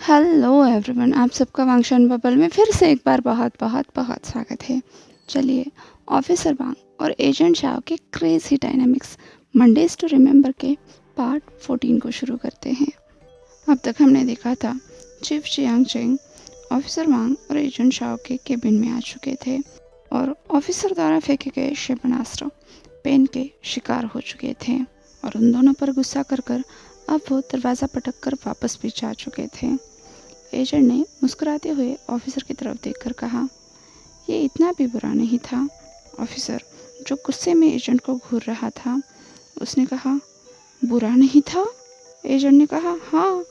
Hello everyone, आप सबका वांगशन bubble में फिर से एक बार बहुत बहुत बहुत स्वागत है। चलिए, ऑफिसर वांग और एजेंट शाओ के crazy dynamics Mondays to remember के पार्ट 14 को शुरू करते हैं। अब तक हमने देखा था chief Chiang Cheng officer Wang और एजेंट शाओ के केबिन में आ चुके थे और ऑफिसर द्वारा फेंके गए क्षेपणास्त्र पेन के शिकार हो चुके थे और उन दोनों पर गुस्सा कर कर अब वो दरवाज़ा पटक कर वापस पीछे आ चुके थे। एजेंट ने मुस्कुराते हुए ऑफिसर की तरफ देखकर कहा, ये इतना भी बुरा नहीं था। ऑफिसर, जो गुस्से में एजेंट को घूर रहा था, उसने कहा, बुरा नहीं था? एजेंट ने कहा, हाँ,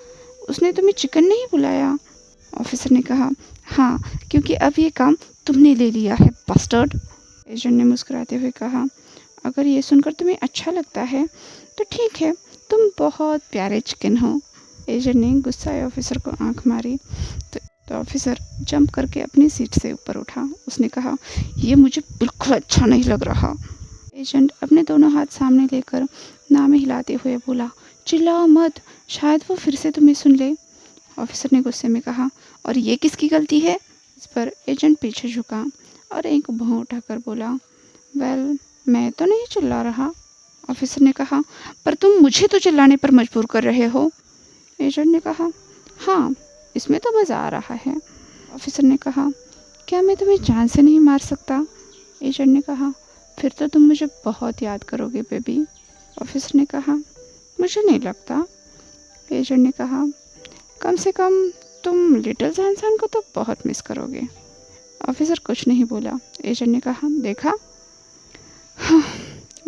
उसने तुम्हें चिकन नहीं बुलाया। ऑफिसर ने कहा, हाँ, क्योंकि अब ये काम तुमने ले लिया है, बस्टर्ड। एजेंट ने मुस्कुराते हुए कहा, अगर ये सुनकर तुम्हें अच्छा लगता है तो ठीक है, तुम बहुत प्यारे चिकन हो। एजेंट ने गुस्साए ऑफिसर को आंख मारी तो ऑफिसर जंप करके अपनी सीट से ऊपर उठा। उसने कहा, ये मुझे बिल्कुल अच्छा नहीं लग रहा। एजेंट अपने दोनों हाथ सामने लेकर नाम हिलाते हुए बोला, चिल्लाओ मत, शायद वो फिर से तुम्हें सुन ले। ऑफिसर ने गुस्से में कहा, और ये किसकी गलती है? इस पर एजेंट पीछे झुका और एक भौं उठाकर बोला, वेल, मैं तो नहीं चिल्ला रहा। ऑफिसर ने कहा, पर तुम मुझे तो चिल्लाने पर मजबूर कर रहे हो। एजेंट ने कहा, हाँ, इसमें तो मज़ा आ रहा है। ऑफिसर ने कहा, क्या मैं तुम्हें जान से नहीं मार सकता? एजेंट ने कहा, फिर तो तुम मुझे बहुत याद करोगे बेबी। ऑफिसर ने कहा, मुझे नहीं लगता। एजेंट ने कहा, कम से कम तुम लिटिल सैनसन को तो बहुत मिस करोगे। ऑफिसर कुछ नहीं बोला। एजेंट ने कहा, देखा? हाँ,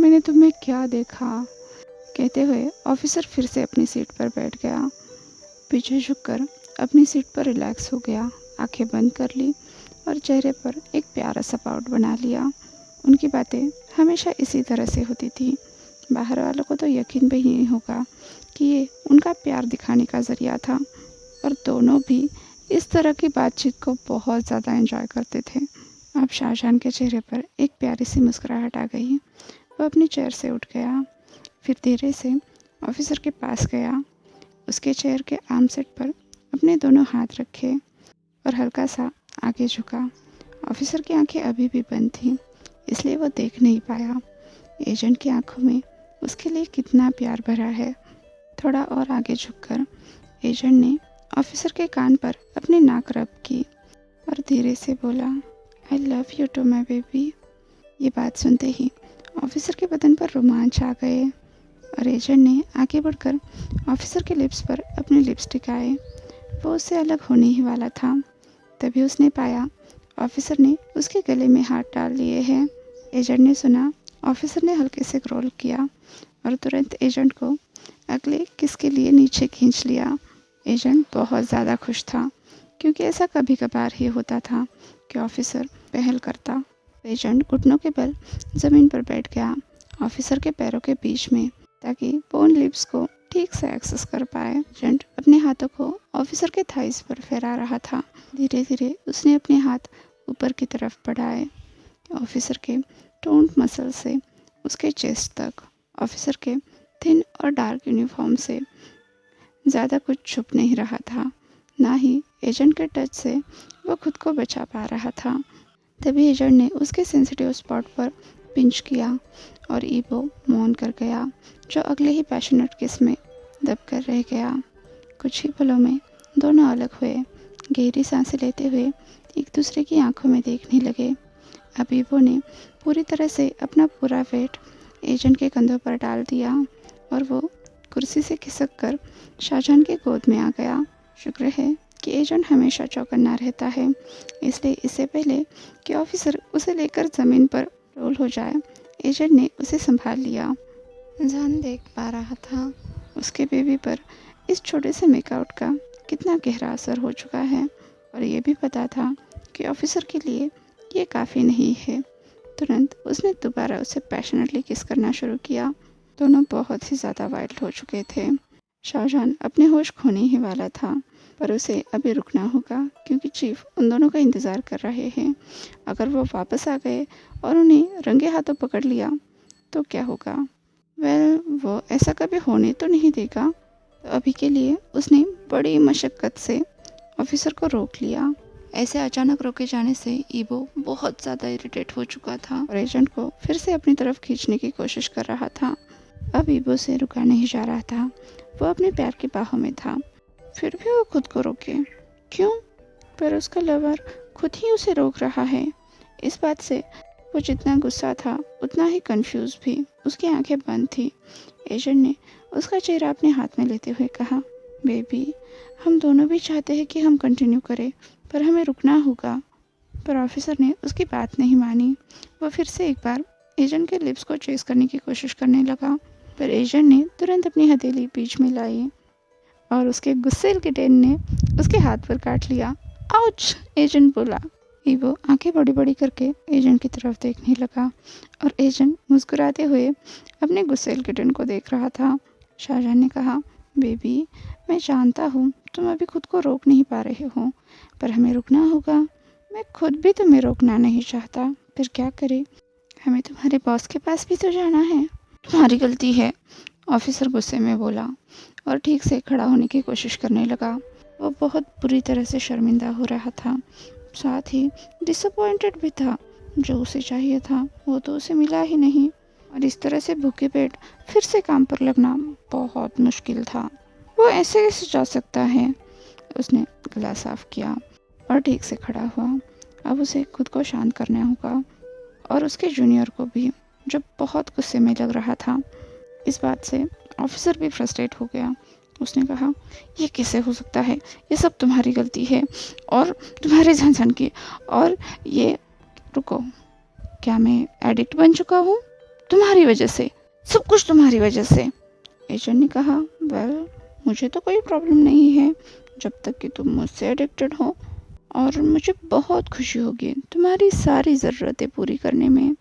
मैंने तुम्हें क्या देखा? कहते हुए ऑफिसर फिर से अपनी सीट पर बैठ गया। पीछे झुककर अपनी सीट पर रिलैक्स हो गया, आंखें बंद कर ली और चेहरे पर एक प्यारा सा पाउट बना लिया। उनकी बातें हमेशा इसी तरह से होती थी। बाहर वालों को तो यकीन भी नहीं होगा कि ये उनका प्यार दिखाने का ज़रिया था और दोनों भी इस तरह की बातचीत को बहुत ज़्यादा एंजॉय करते थे। अब शाहजहान के चेहरे पर एक प्यारी सी मुस्कुराहट आ गई। वह अपनी चेयर से उठ गया, फिर धीरे से ऑफिसर के पास गया, उसके चेयर के आर्म सेट पर अपने दोनों हाथ रखे और हल्का सा आगे झुका। ऑफिसर की आंखें अभी भी बंद थीं, इसलिए वो देख नहीं पाया एजेंट की आंखों में उसके लिए कितना प्यार भरा है। थोड़ा और आगे झुककर एजेंट ने ऑफिसर के कान पर अपनी नाक रब की और धीरे से बोला, I love you too my baby. ये बात सुनते ही ऑफिसर के बदन पर रोमांच आ गए और एजेंट ने आगे बढ़कर ऑफिसर के लिप्स पर अपने लिप्स टिकाए। वो उससे अलग होने ही वाला था। तभी उसने पाया ऑफिसर ने उसके गले में हाथ डाल लिए हैं। एजेंट ने सुना ऑफिसर ने हल्के से क्रोल किया और तुरंत एजेंट को अगले किस के लिए नीचे खींच लिया। एजेंट बहुत ज़्यादा खुश था क्योंकि ऐसा कभी कभार ही होता था कि ऑफिसर पहल करता। एजेंट घुटनों के बल ज़मीन पर बैठ गया, ऑफिसर के पैरों के बीच में, ताकि वो उन लिप्स को ठीक से एक्सेस कर पाए। एजेंट अपने हाथों को ऑफिसर के थाइस पर फहरा रहा था। धीरे धीरे उसने अपने हाथ ऊपर की तरफ बढ़ाए, ऑफिसर के टोन्ड मसल से उसके चेस्ट तक। ऑफिसर के थिन और डार्क यूनिफॉर्म से ज़्यादा कुछ छुप नहीं रहा था, ना ही एजेंट के टच से वो खुद को बचा पा रहा था। तभी एजेंट ने उसके सेंसिटिव स्पॉट पर पिंच किया और ईबो मौन कर गया, जो अगले ही पैशनेट किस में दब कर रह गया। कुछ ही पलों में दोनों अलग हुए, गहरी सांसें लेते हुए एक दूसरे की आंखों में देखने लगे। अब ईबो ने पूरी तरह से अपना पूरा वेट एजेंट के कंधों पर डाल दिया और वो कुर्सी से खिसक कर शाहजहान के गोद में आ गया। शुक्र है कि एजेंट हमेशा चौकन्ना रहता है, इसलिए इससे पहले कि ऑफिसर उसे लेकर ज़मीन पर रोल हो जाए, एजेंट ने उसे संभाल लिया। जान देख पा रहा था उसके बेबी पर इस छोटे से मेकआउट का कितना गहरा असर हो चुका है और ये भी पता था कि ऑफिसर के लिए ये काफ़ी नहीं है। तुरंत उसने दोबारा उसे पैशनेटली किस करना शुरू किया। दोनों बहुत ही ज़्यादा वाइल्ड हो चुके थे। शाहजहान अपने होश खोने ही वाला था, पर उसे अभी रुकना होगा क्योंकि चीफ उन दोनों का इंतज़ार कर रहे हैं। अगर वो वापस आ गए और उन्हें रंगे हाथों पकड़ लिया तो क्या होगा? वेल, वो ऐसा कभी होने तो नहीं देगा। तो अभी के लिए उसने बड़ी मशक्क़त से ऑफिसर को रोक लिया। ऐसे अचानक रोके जाने से ईबो बहुत ज़्यादा इरिटेट हो चुका था और एजेंट को फिर से अपनी तरफ खींचने की कोशिश कर रहा था। अब ईबो से रुका नहीं जा रहा था, वो अपने प्यार की बाहों में था। फिर भी वो खुद को रोके, क्यों? पर उसका लवर खुद ही उसे रोक रहा है। इस बात से वो जितना गुस्सा था उतना ही कंफ्यूज भी। उसकी आंखें बंद थी। एजेंट ने उसका चेहरा अपने हाथ में लेते हुए कहा, बेबी, हम दोनों भी चाहते हैं कि हम कंटिन्यू करें, पर हमें रुकना होगा। पर ऑफिसर ने उसकी बात नहीं मानी। वो फिर से एक बार एजेंट के लिप्स को चेस करने की कोशिश करने लगा, पर एजेंट ने तुरंत अपनी हथेली बीच में लाई और उसके गुस्से के टेन ने उसके हाथ पर काट लिया। आउच! एजेंट बोला। ईवो आंखें बड़ी बड़ी करके एजेंट की तरफ देखने लगा और एजेंट मुस्कुराते हुए अपने गुस्सेल किटन को देख रहा था। शाहजहां ने कहा, बेबी, मैं जानता हूँ तुम अभी खुद को रोक नहीं पा रहे हो, पर हमें रुकना होगा। मैं खुद भी तुम्हें रोकना नहीं चाहता, फिर क्या करें? हमें तुम्हारे बॉस के पास भी तो जाना है। तुम्हारी गलती है, ऑफिसर गुस्से में बोला और ठीक से खड़ा होने की कोशिश करने लगा। वो बहुत बुरी तरह से शर्मिंदा हो रहा था, साथ ही डिसअपॉइंटेड भी था। जो उसे चाहिए था वो तो उसे मिला ही नहीं और इस तरह से भूखे पेट फिर से काम पर लगना बहुत मुश्किल था। वो ऐसे कैसे जा सकता है? उसने गला साफ किया और ठीक से खड़ा हुआ। अब उसे खुद को शांत करना होगा और उसके जूनियर को भी, जो बहुत गुस्से में लग रहा था। इस बात से ऑफिसर भी फ्रस्ट्रेट हो गया। उसने कहा, ये कैसे हो सकता है? ये सब तुम्हारी गलती है और तुम्हारे झंझन की। और ये, रुको, क्या मैं एडिक्ट बन चुका हूँ? तुम्हारी वजह से, सब कुछ तुम्हारी वजह से। एजेंट ने कहा, वेल, मुझे तो कोई प्रॉब्लम नहीं है जब तक कि तुम मुझसे एडिक्टेड हो, और मुझे बहुत खुशी होगी तुम्हारी सारी ज़रूरतें पूरी करने में।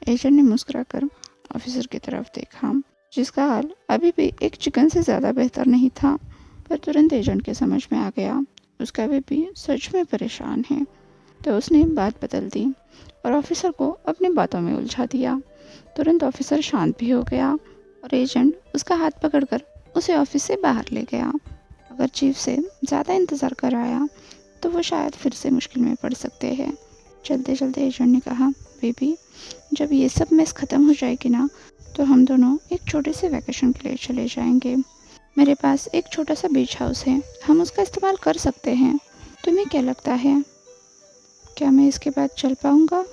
एजेंट ने मुस्कुराकर ऑफिसर की तरफ देखा, जिसका हाल अभी भी एक चिकन से ज़्यादा बेहतर नहीं था। पर तुरंत एजेंट के समझ में आ गया उसका बेबी सच में परेशान है, तो उसने बात बदल दी और ऑफिसर को अपनी बातों में उलझा दिया। तुरंत ऑफिसर शांत भी हो गया और एजेंट उसका हाथ पकड़कर उसे ऑफिस से बाहर ले गया। अगर चीफ से ज़्यादा इंतज़ार कराया तो वो शायद फिर से मुश्किल में पड़ सकते हैं। चलते चलते एजेंट ने कहा, बेबी, जब ये सब मेस ख़त्म हो जाएगी ना, तो हम दोनों एक छोटे से वैकेशन के लिए चले जाएंगे। मेरे पास एक छोटा सा बीच हाउस है, हम उसका इस्तेमाल कर सकते हैं। तुम्हें क्या लगता है, क्या मैं इसके बाद चल पाऊँगा?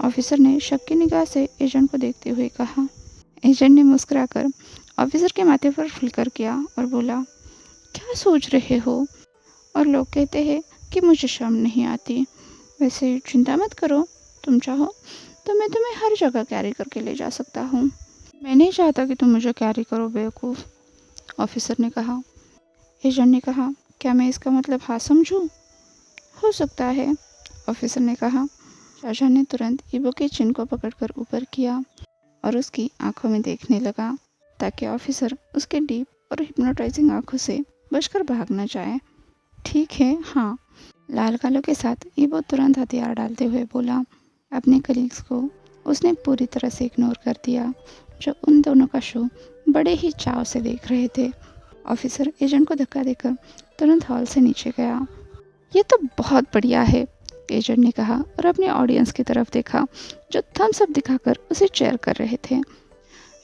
ऑफिसर ने शक की निगाह से एजेंट को देखते हुए कहा। एजेंट ने मुस्कुराकर ऑफिसर के माथे पर फ्लिकर किया और बोला, क्या सोच रहे हो? और लोग कहते हैं कि मुझे शर्म नहीं आती। वैसे चिंता मत करो, तुम चाहो तो मैं तुम्हें हर जगह कैरी करके ले जा सकता हूँ। मैं नहीं चाहता कि तुम मुझे कैरी करो, बेवकूफ़, ऑफिसर ने कहा। एजेंट ने कहा, क्या मैं इसका मतलब हाँ समझूं? हो सकता है, ऑफिसर ने कहा। शाहजहां ने तुरंत ईबो के चिन को पकड़कर ऊपर किया और उसकी आंखों में देखने लगा, ताकि ऑफिसर उसके डीप और हिप्नोटाइजिंग आंखों से बचकर भाग न जाए। ठीक है, हाँ, लाल गालों के साथ ईबो तुरंत हथियार डालते हुए बोला। अपने कलीग्स को उसने पूरी तरह से इग्नोर कर दिया, जो उन दोनों का शो बड़े ही चाव से देख रहे थे। ऑफिसर एजेंट को धक्का देकर तुरंत हॉल से नीचे गया। ये तो बहुत बढ़िया है, एजेंट ने कहा और अपने ऑडियंस की तरफ देखा, जो थम्स अप दिखाकर उसे चेयर कर रहे थे।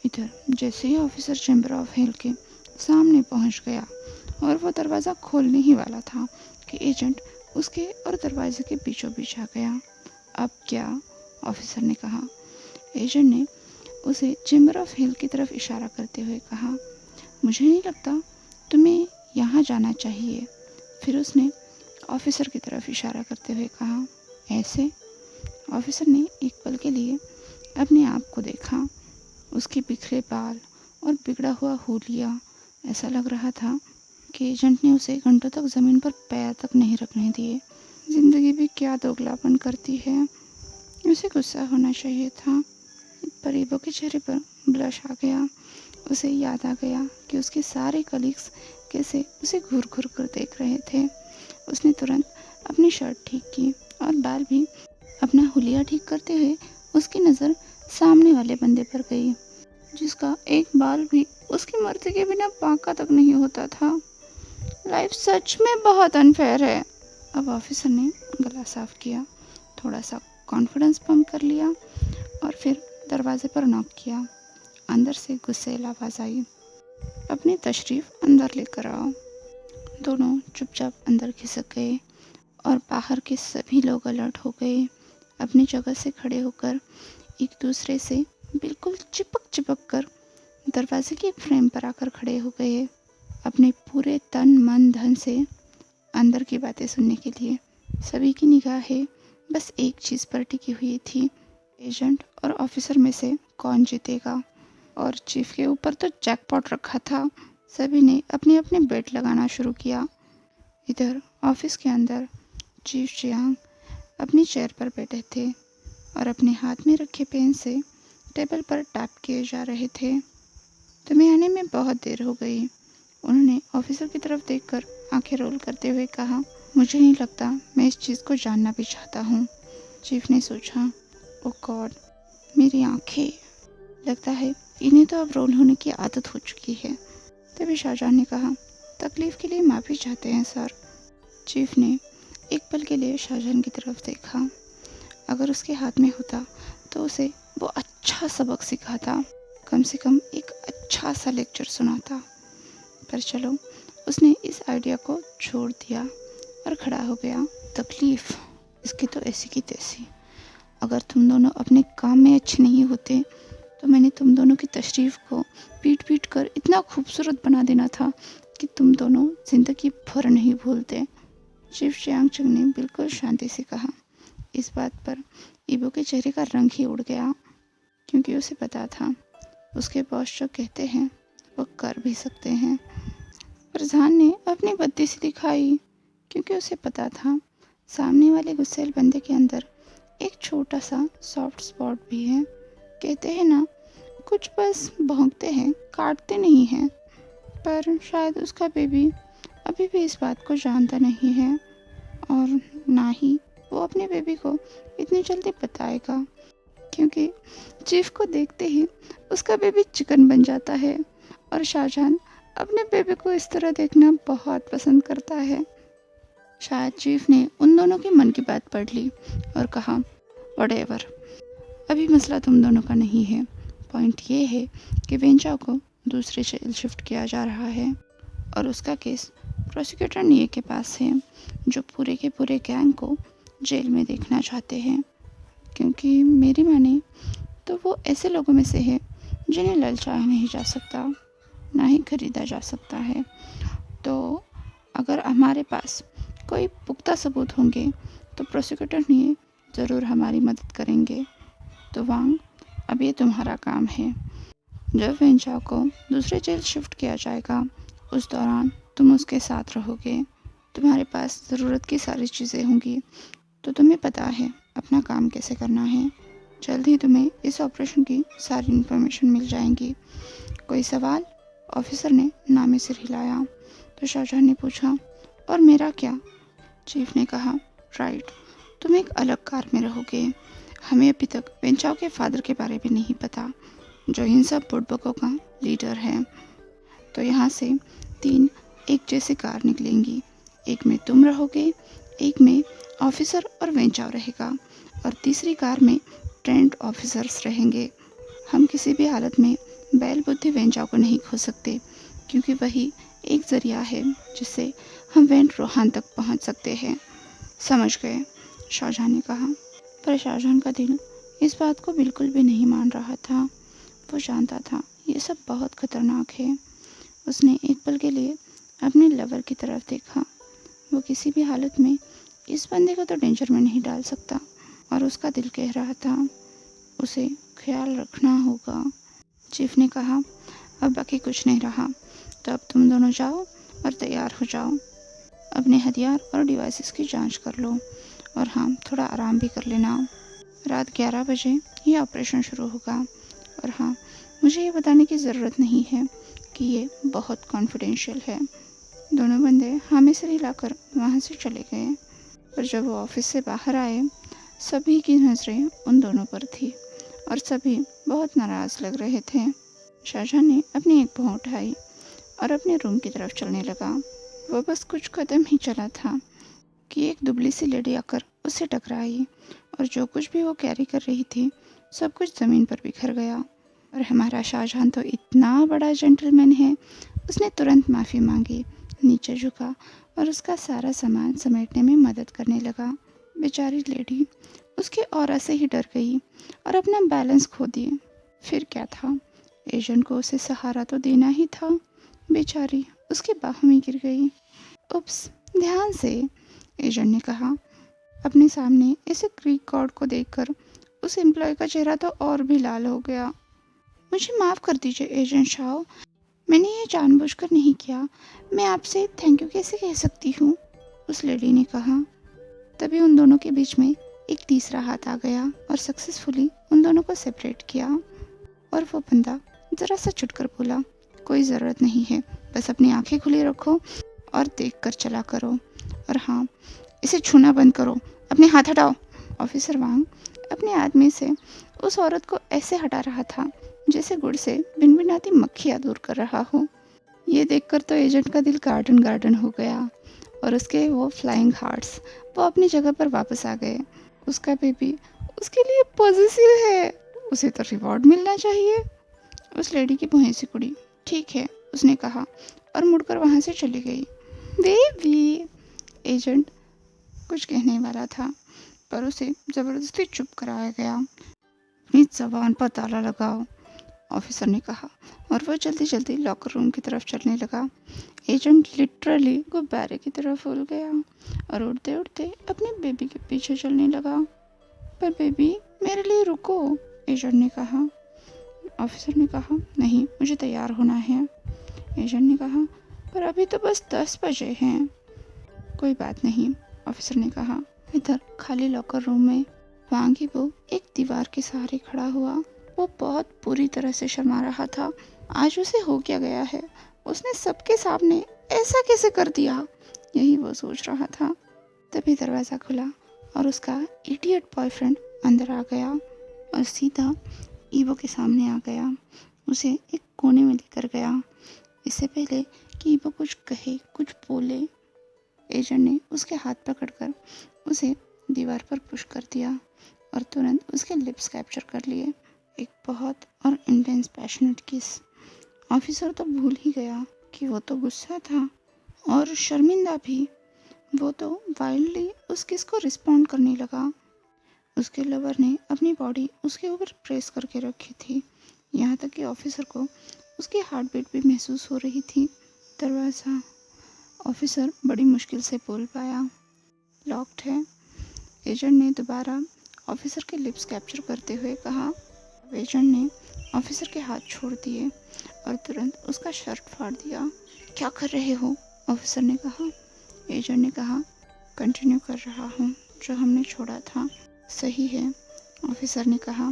इधर जैसे ही ऑफिसर चैम्बर ऑफ हेल के सामने पहुंच गया और वो दरवाज़ा खोलने ही वाला था कि एजेंट उसके और दरवाजे के बीचों बीच आ गया। अब क्या? ऑफिसर ने कहा। एजेंट ने उसे चैम्बर ऑफ हेल की तरफ इशारा करते हुए कहा, मुझे नहीं लगता तुम्हें यहाँ जाना चाहिए। फिर उसने ऑफिसर की तरफ इशारा करते हुए कहा, ऐसे? ऑफिसर ने एक पल के लिए अपने आप को देखा। उसके बिखरे बाल और बिगड़ा हुआ हुलिया, ऐसा लग रहा था कि एजेंट ने उसे घंटों तक ज़मीन पर पैर तक नहीं रखने दिए। ज़िंदगी भी क्या दोगलापन करती है। उसे गुस्सा होना चाहिए था, पर ईबो के चेहरे पर ब्लश आ गया। उसे याद आ गया कि उसके सारे कलीग्स कैसे उसे घूर घूर कर देख रहे थे। उसने तुरंत अपनी शर्ट ठीक की और बाल भी। अपना हुलिया ठीक करते हुए उसकी नज़र सामने वाले बंदे पर गई, जिसका एक बाल भी उसकी मर्जी के बिना बांका तक नहीं होता था। लाइफ सच में बहुत अनफेयर है, अब ऑफिसर ने गला साफ किया, थोड़ा सा कॉन्फिडेंस पंप कर लिया और फिर दरवाजे पर नॉक किया। अंदर से गुस्सैल आवाज़ आई, अपनी तशरीफ़ अंदर लेकर आओ। दोनों चुपचाप अंदर खिसक गए और बाहर के सभी लोग अलर्ट हो गए। अपनी जगह से खड़े होकर एक दूसरे से बिल्कुल चिपक चिपक कर दरवाजे की फ्रेम पर आकर खड़े हो गए, अपने पूरे तन मन धन से अंदर की बातें सुनने के लिए। सभी की निगाहें बस एक चीज़ पर टिकी हुई थी, एजेंट और ऑफिसर में से कौन जीतेगा। और चीफ के ऊपर तो जैकपॉट रखा था। सभी ने अपने अपने बेट लगाना शुरू किया। इधर ऑफिस के अंदर चीफ चियांग अपनी चेयर पर बैठे थे और अपने हाथ में रखे पेन से टेबल पर टैप किए जा रहे थे। तुम्हें आने में बहुत देर हो गई, उन्होंने ऑफिसर की तरफ देखकर आंखें रोल करते हुए कहा। मुझे नहीं लगता मैं इस चीज़ को जानना भी चाहता हूँ, चीफ ने सोचा। ओ गॉड, मेरी आंखें, लगता है इन्हें तो अब रोल होने की आदत हो चुकी है। तभी शाहजहां ने कहा, तकलीफ के लिए माफ़ी चाहते हैं सर। चीफ ने एक पल के लिए शाहजहां की तरफ देखा। अगर उसके हाथ में होता तो उसे वो अच्छा सबक सिखाता, कम से कम एक अच्छा सा लेक्चर सुनाता। पर चलो, उसने इस आइडिया को छोड़ दिया और खड़ा हो गया। तकलीफ, इसकी तो ऐसी की तैसी। अगर तुम दोनों अपने काम में अच्छे नहीं होते तो मैंने तुम दोनों की तशरीफ़ को पीट पीट कर इतना खूबसूरत बना देना था कि तुम दोनों ज़िंदगी भर नहीं भूलते। चीफ चियांगचंग ने बिल्कुल शांति से कहा। इस बात पर ईबो के चेहरे का रंग ही उड़ गया, क्योंकि उसे पता था उसके बॉस जो कहते हैं वो कर भी सकते हैं। प्रधान ने अपनी बत्ती सी दिखाई, क्योंकि उसे पता था सामने वाले गुस्सैल बंदे के अंदर एक छोटा सा सॉफ्ट स्पॉट भी है। कहते हैं ना, कुछ बस भौंकते हैं, काटते नहीं हैं। पर शायद उसका बेबी अभी भी इस बात को जानता नहीं है, और ना ही वो अपने बेबी को इतनी जल्दी बताएगा, क्योंकि चीफ को देखते ही उसका बेबी चिकन बन जाता है और शाहजहां अपने बेबी को इस तरह देखना बहुत पसंद करता है। शायद चीफ ने उन दोनों के मन की बात पढ़ ली और कहा, व्हाटएवर, अभी मसला तुम दोनों का नहीं है। पॉइंट ये है कि वेंचाओ को दूसरे जेल शिफ्ट किया जा रहा है और उसका केस प्रोसिक्यूटर निये के पास है, जो पूरे के पूरे गैंग को जेल में देखना चाहते हैं। क्योंकि मेरी माने तो वो ऐसे लोगों में से है जिन्हें ललचाया नहीं जा सकता, ना ही खरीदा जा सकता है। तो अगर हमारे पास कोई पुख्ता सबूत होंगे तो प्रोसिक्यूटर निये ज़रूर हमारी मदद करेंगे। तो वांग, अब ये तुम्हारा काम है। जब वेंचाओ को दूसरे जेल शिफ्ट किया जाएगा, उस दौरान तुम उसके साथ रहोगे। तुम्हारे पास ज़रूरत की सारी चीज़ें होंगी, तो तुम्हें पता है अपना काम कैसे करना है। जल्द ही तुम्हें इस ऑपरेशन की सारी इन्फॉर्मेशन मिल जाएंगी। कोई सवाल? ऑफिसर ने नामे सिर हिलाया। तो शाहजहां ने पूछा, और मेरा क्या? चीफ ने कहा, राइट, तुम एक अलग कार में रहोगे। हमें अभी तक वेंचाओ के फादर के बारे में नहीं पता, जो इन सब बुड़बकों का लीडर है। तो यहाँ से 3 एक जैसी कार निकलेंगी। एक में तुम रहोगे, एक में ऑफिसर और वेंचाओ रहेगा, और तीसरी कार में ट्रेंड ऑफिसर्स रहेंगे। हम किसी भी हालत में बैल बुद्धि वेंचाओ को नहीं खो सकते, क्योंकि वही एक ज़रिया है जिससे हम वेंट रोहान तक पहुंच सकते हैं। समझ गए? शाहजहां ने कहा। पर शाहजहां का दिल इस बात को बिल्कुल भी नहीं मान रहा था। वो जानता था ये सब बहुत खतरनाक है। उसने एक पल के लिए अपने लवर की तरफ देखा। वो किसी भी हालत में इस बंदे को तो डेंजर में नहीं डाल सकता, और उसका दिल कह रहा था उसे ख्याल रखना होगा। चीफ ने कहा, अब बाकी कुछ नहीं रहा, तो अब तुम दोनों जाओ और तैयार हो जाओ। अपने हथियार और डिवाइसेस की जांच कर लो, और हाँ, थोड़ा आराम भी कर लेना। रात 11 बजे ये ऑपरेशन शुरू होगा। और हाँ, मुझे ये बताने की ज़रूरत नहीं है कि ये बहुत कॉन्फिडेंशियल है। दोनों बंदे हामी से हिलाकर वहाँ से चले गए। पर जब वो ऑफिस से बाहर आए, सभी की नज़रें उन दोनों पर थी और सभी बहुत नाराज़ लग रहे थे। शाहजहां ने अपनी एक भौं उठाई और अपने रूम की तरफ चलने लगा। वो बस कुछ कदम ही चला था कि एक दुबली सी लेडी आकर उससे टकराई और जो कुछ भी वो कैरी कर रही थी सब कुछ ज़मीन पर बिखर गया। और हमारा शाहजहान तो इतना बड़ा जेंटलमैन है, उसने तुरंत माफ़ी मांगी, नीचे झुका और उसका सारा सामान समेटने में मदद करने लगा। बेचारी लेडी उसके ऑरा से ही डर गई और अपना बैलेंस खो दिए। फिर क्या था, एजेंट को उसे सहारा तो देना ही था। बेचारी उसकी बाहों में गिर गई। उप्स, ध्यान से, एजेंट ने कहा। अपने सामने ऐसे क्रीक कॉर्ड को देखकर उस एम्प्लॉय का चेहरा तो और भी लाल हो गया। मुझे माफ़ कर दीजिए एजेंट शाह, मैंने ये जानबूझकर नहीं किया। मैं आपसे थैंक यू कैसे कह सकती हूँ, उस लेडी ने कहा। तभी उन दोनों के बीच में एक तीसरा हाथ आ गया और सक्सेसफुली उन दोनों को सेपरेट किया। और वो बंदा ज़रा सा छुटकर बोला, कोई ज़रूरत नहीं है, बस अपनी आंखें खुली रखो और देख कर चला करो। और हाँ, इसे छूना बंद करो, अपने हाथ हटाओ। ऑफिसर वांग अपने आदमी से उस औरत को ऐसे हटा रहा था जैसे गुड़ से भिनभिनाती मक्खियाँ दूर कर रहा हो। ये देखकर तो एजेंट का दिल गार्डन गार्डन हो गया और उसके वो फ्लाइंग हार्ट्स वो अपनी जगह पर वापस आ गए। उसका बेबी उसके लिए पॉजिटिव है, उसे तो रिवॉर्ड मिलना चाहिए। उस लेडी की भौहें सिकुड़ी। ठीक है, उसने कहा और मुड़कर वहाँ से चली गई। बेबी, एजेंट कुछ कहने वाला था पर उसे ज़बरदस्ती चुप कराया गया। अपनी ज़बान पर ताला लगाओ, ऑफिसर ने कहा और वह जल्दी जल्दी लॉकर रूम की तरफ चलने लगा। एजेंट लिटरली गुब्बारे की तरफ उड़ गया और उड़ते उड़ते अपने बेबी के पीछे चलने लगा। पर बेबी, मेरे लिए रुको, एजेंट ने कहा। ऑफिसर ने कहा, नहीं, मुझे तैयार होना है। एजेंट ने कहा, पर अभी तो बस 10 बजे हैं। कोई बात नहीं, ऑफिसर ने कहा। इधर खाली लॉकर रूम में वांगी वो एक दीवार के सहारे खड़ा हुआ। वो बहुत बुरी तरह से शर्मा रहा था। आज उसे हो क्या गया है, उसने सबके सामने ऐसा कैसे कर दिया, यही वो सोच रहा था। तभी दरवाज़ा खुला और उसका इडियट बॉयफ्रेंड अंदर आ गया और सीधा ईवो के सामने आ गया। उसे एक कोने में लेकर गया। इससे पहले कि ईवो कुछ कहे, कुछ बोले, एजेंट ने उसके हाथ पकड़कर उसे दीवार पर पुश कर दिया और तुरंत उसके लिप्स कैप्चर कर लिए। एक बहुत और इंटेंस पैशनेट किस। ऑफिसर तो भूल ही गया कि वो तो गुस्सा था और शर्मिंदा भी। वो तो वाइल्डली उस किस को रिस्पॉन्ड करने लगा। उसके लवर ने अपनी बॉडी उसके ऊपर प्रेस करके रखी थी, यहाँ तक कि ऑफिसर को उसकी हार्ट बीट भी महसूस हो रही थी। दरवाज़ा, ऑफिसर बड़ी मुश्किल से बोल पाया, लॉक्ड है। एजेंट ने दोबारा ऑफिसर के लिप्स कैप्चर करते हुए कहा। एजेंट ने ऑफिसर के हाथ छोड़ दिए और तुरंत उसका शर्ट फाड़ दिया। क्या कर रहे हो, ऑफिसर ने कहा। एजेंट ने कहा, कंटिन्यू कर रहा हूँ जो हमने छोड़ा था। सही है, ऑफिसर ने कहा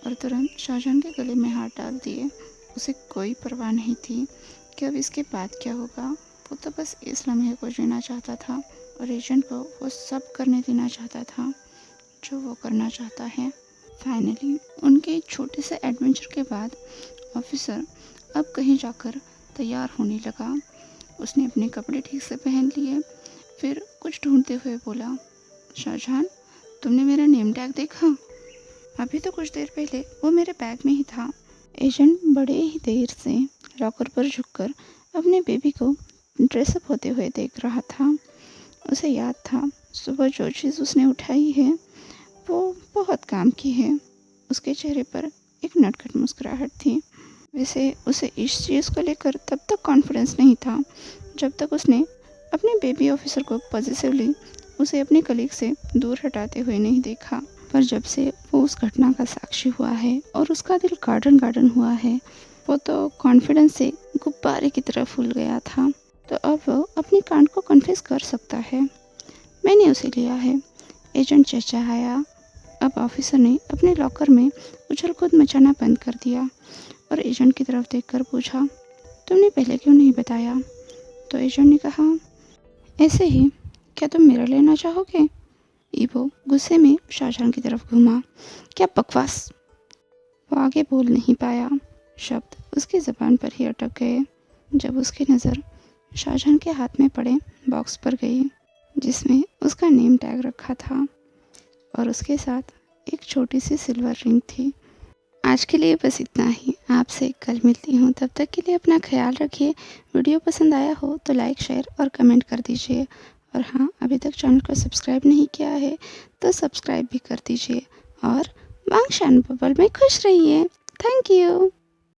और तुरंत शाहजहान के गले में हाथ डाल दिए। उसे कोई परवाह नहीं थी कि अब इसके बाद क्या होगा। वो तो बस इस लम्हे को जीना चाहता था और एजेंट को वो सब करने देना चाहता था जो वो करना चाहता है। फाइनली उनके एक छोटे से एडवेंचर के बाद ऑफिसर अब कहीं जाकर तैयार होने लगा। उसने अपने कपड़े ठीक से पहन लिए, फिर कुछ ढूंढते हुए बोला, शाहजहान, तुमने मेरा नेम टैग देखा? अभी तो कुछ देर पहले वो मेरे बैग में ही था। एजेंट बड़े ही देर से लॉकर पर झुककर अपने बेबी को ड्रेसअप होते हुए देख रहा था। उसे याद था सुबह जो चीज़ उसने उठाई है वो बहुत काम की है। उसके चेहरे पर एक नटखट मुस्कुराहट थी। वैसे उसे इस चीज़ को लेकर तब तक कॉन्फिडेंस नहीं था जब तक उसने अपने बेबी ऑफिसर को पॉजिटिवली उसे अपने कलीग से दूर हटाते हुए नहीं देखा। पर जब से वो उस घटना का साक्षी हुआ है और उसका दिल गार्डन गार्डन हुआ है, वो तो कॉन्फिडेंस से गुब्बारे की तरह फूल गया था। तो अब वो अपनी कांड को कन्फेस कर सकता है। मैंने उसे लिया है, एजेंट चहचहाया। अब ऑफिसर ने अपने लॉकर में उछल कूद मचाना बंद कर दिया और एजेंट की तरफ देखकर पूछा, तुमने पहले क्यों नहीं बताया? तो एजेंट ने कहा, ऐसे ही। क्या तुम मेरा लेना चाहोगे? ईवो गुस्से में शाहजहान की तरफ घूमा। क्या बकवास! वो आगे बोल नहीं पाया। शब्द उसकी ज़बान पर ही अटक गए जब उसकी नज़र शाहजहान के हाथ में पड़े बॉक्स पर गई। जिसमें उसका नेम टैग रखा था और उसके साथ एक छोटी सी सिल्वर रिंग थी। आज के लिए बस इतना ही। आपसे कल मिलती हूँ, तब तक के लिए अपना ख्याल रखिए। वीडियो पसंद आया हो तो लाइक, शेयर और कमेंट कर दीजिए। और हाँ, अभी तक चैनल को सब्सक्राइब नहीं किया है तो सब्सक्राइब भी कर दीजिए। और वांगशान बबल में खुश रहिए। Thank you.